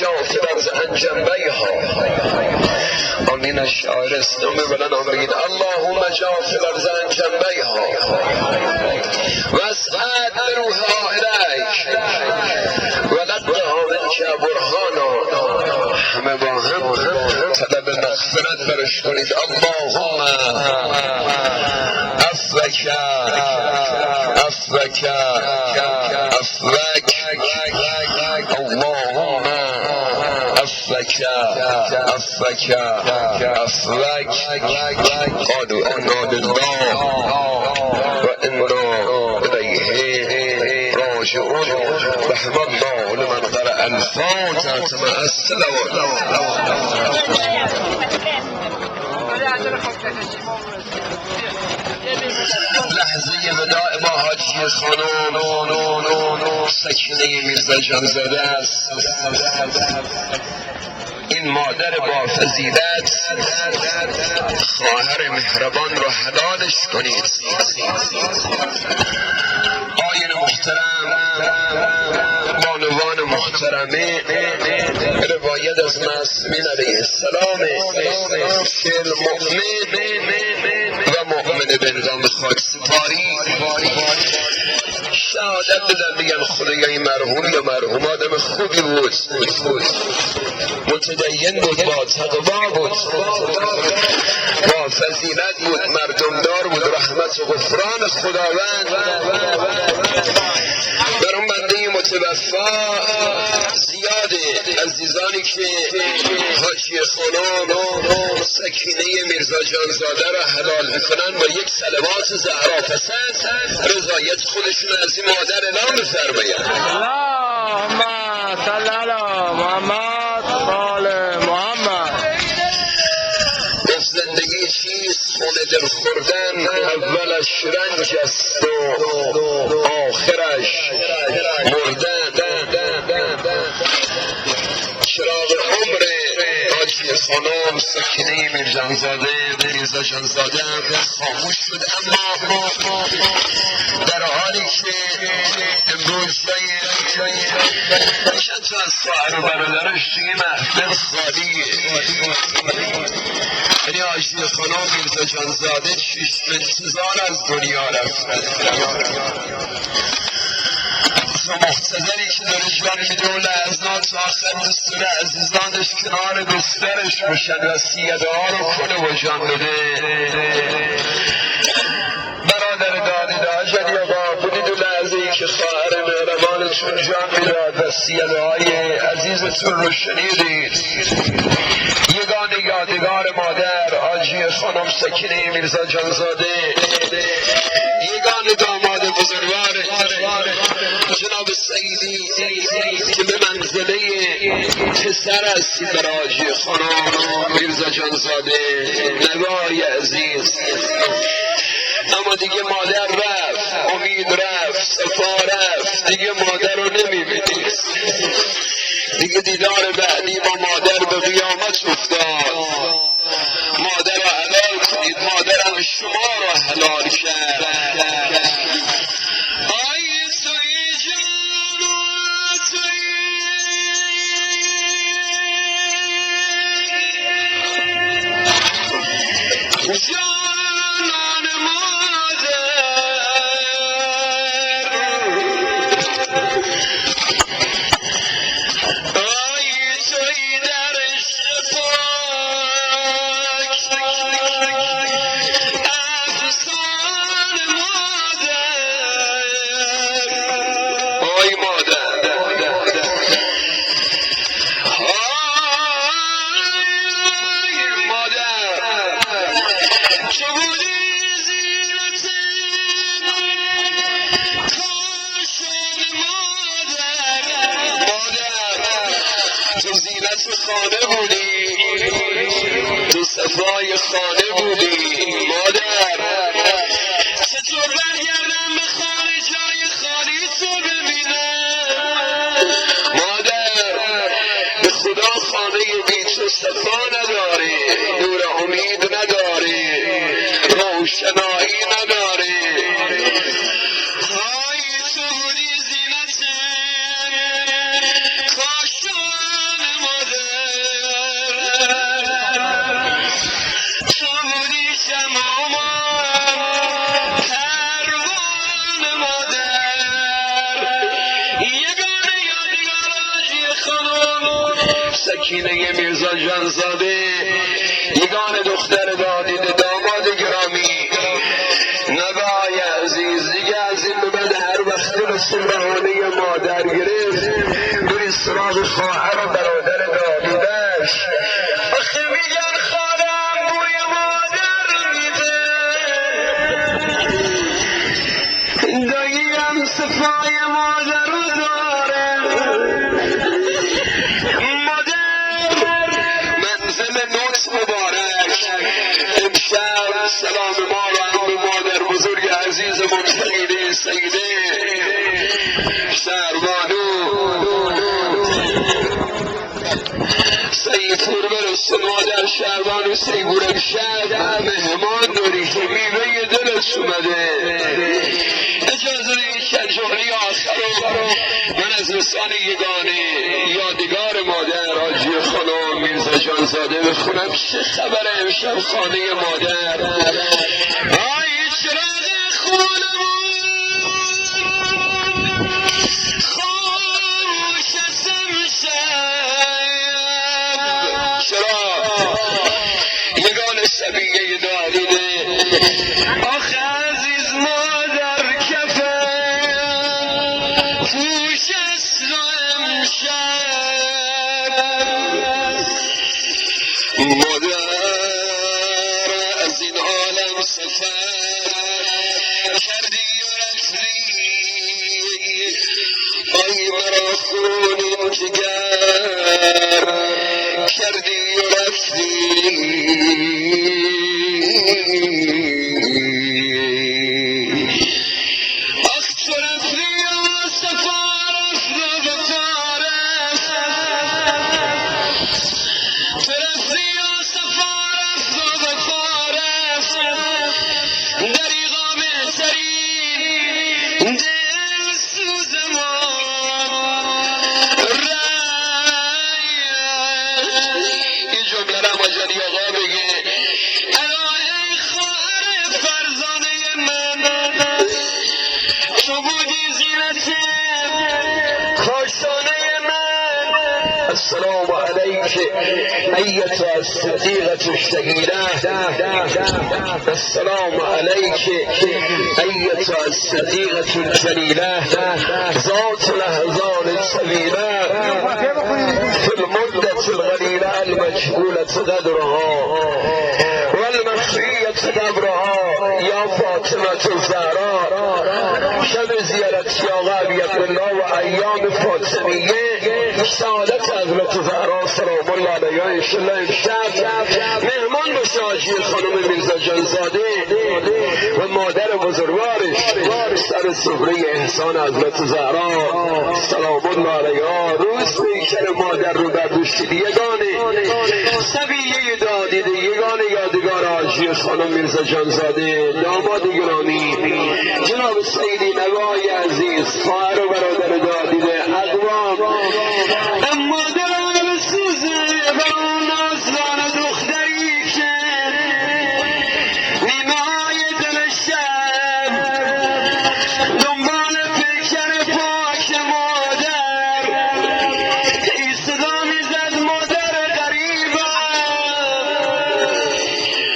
مجاف الارض عن جنبیها. آمین. الشاعر اسلامی بلند آمرید اللهم جاف الارض عن جنبیها واسعد بروحها الیک ولدها منک برهانا. همه با هم طلب مغفرت برش کنید. اللهم عفوک عفوک عفوک اللهم عفوک عفوک عفوک. قالوا انا لله و انا الیه راجعون. رحم الله لمن قرأ الفاتحة مع الصلوات. لحظه وداع با حاجی خانم سکینه میرزا جانزاده است. این مادر با فضیلت خواهر مهربان رو حلالش کنید. آیین محترم بانوان محترمه روایت از معصومین علیه السلام که المؤمن و مؤمن بنظام خاکسپاری شهادت بدن بگن خدای مرحوم یا مرحوم آدم خوبی بود، متدین بود، با تقوا بود، با فضیلت بود، مردمدار بود، رحمت و غفران خداوند بر اون بنده متوفا زیاده. عزیزانی که حاجی خانم سکینه میرزا جانزاده را حلال میکنن با یک صلوات زهرا پسند رضایت خودشون از این مادر اعلام بفرمایند. اللهم صل علی محمد آل محمد. گفت زندگی چیست؟ خون دل خوردن. اولش رنج است و آخرش مردن. چراغ عمر حاجی خانم سکینه میرجانزاده میرزا جانزاده خاموش شد، اما در حالی که امروز چند تا از خواهر و برادرش توی محفل خالیه. یعنی حاجی خانم میرزا جانزاده شش انتظار از دنیا رفتن و محتضری که داره جان میده و لحظات و آخر دستور عزیزانش کنار دسترش باشن و سیده ها رو کنه و جان بده. برادر دادید آجلی آقا بودید و لحظه ای که خواهر مهربانتون جان میداد و سیده های عزیزتون رو شنیدید. یگانه یادگار مادر حاجی خانم سکینه میرزا جانزاده، یگانه داماد بزرگوار جناب سیدی که به منزله پسر هستی در حاجی خانم میرزا جانزاده نوای عزیز. اما دیگه مادر رفت، امید رفت، صفا رفت، دیگه مادر رو نمیبینید. دیگه دیدار بعدی با مادر به قیامت افتاد. مادر رو حلال کنید، مادرم شما رو حلال کرد. خانه بودی، تو صفای خانه بودی مادر. چطور برگردم به خانه جای خالی تو ببینم مادر؟ به خدا خانه بی تو صفا نداری، نور امید نداری، روشنایی نداری. های تو بودی زینت کاشان سکینه میرزا جانزاده، یگان دختر دادید داماد گرامی، نوای عزیز دیگه از این به بعد هر وقت رسول بهانه مادر گرفت بری سراغ خواهر و برادر دادیدش. آخه میگن خانم بوی مادر میده، دایی هم صفای مادر رو داره. مادر منزل نوت مبارک، امشب سلام ما رو هم به مادر بزرگ عزیزمون فقیده سیده سربانو سیدپور برسون. مادر شهربانو سیبور امشب مهمان داری که میوه دلت اومده. اجازه دید که جمله آخر رو من از لسان یگانه یادگار مادر حاجی خانم میرزا جانزاده بخونم. چه خبر امشب خانه مادر؟ آی چراغ خانمون خوش از امشب. چرا یگان سبیه دادیده آخه عزیز مادر کفه پوش است و امشب. مادر از این عالم سفر کردی و رفتی، آی مرا خون جگر کردی و رفتی. آخ تو رفتی و سفر افرا و تارس، تو رفتی و سفر افرا و تارس، دریغا بهترین دل سوز ما این جمله را مجانی آقا بگه. الهی خواهر فرزانه من، تو بودی زینت کاشانه من. السلام علیک ایتها الصدیقة الشهیده، السلام علیک ایتها الصدیقة الجلیله، ذات الاحزان السبیله في المدة الغلیله المجهولة قدرها والمخفیة قبرها. یا فاطمة الزهراء شب زیارت آقا بیعبدالله و ایام فاطمیه سعادت حضرت زهرا سلام الله علیها انشالله امشب مهمان باشه حاجی خانم میرزا جانزاده و مادر بزرگوارش سر سفره احسان حضرت زهرا سلام الله علیها. روز پیکر مادر رو برداشتید یگانه سبیه دادیده، یگانه یادگار حاجی خانم میرزا جانزاده داماد گرامی جناب سیدی نوای عزیز خواهر و برادر دادیده اقوام. اما دلم سوزه و اون نازدان دختری که نیمه های دل شب دنبال پیکر پاک مادر ای صدا میزد مادر غریبم،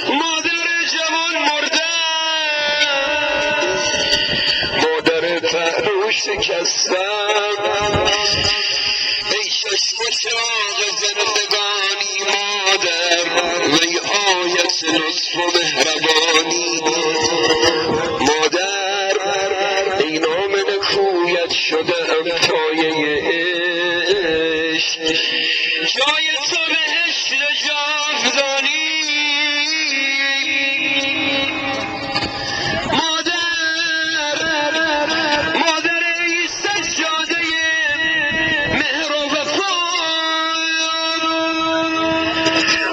مادر جوان مرده، مادر پهلو شکستم، ای چشم و چراغ زندگانی مادر وی آیت لطف و مهربانی. مادر ای نام نکویت شده ام پایه عشق، جای تو بهشت جاودانی. مادر ای سجاده مهر و وفا،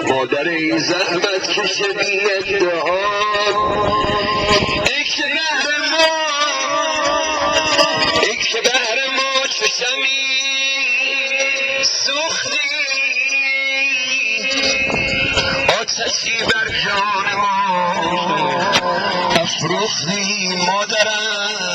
مادر ای زحمت کش بی ادعا، ای که بهر ما چو شمع سوختی، آتشی بر جان ما افروختی. مادرم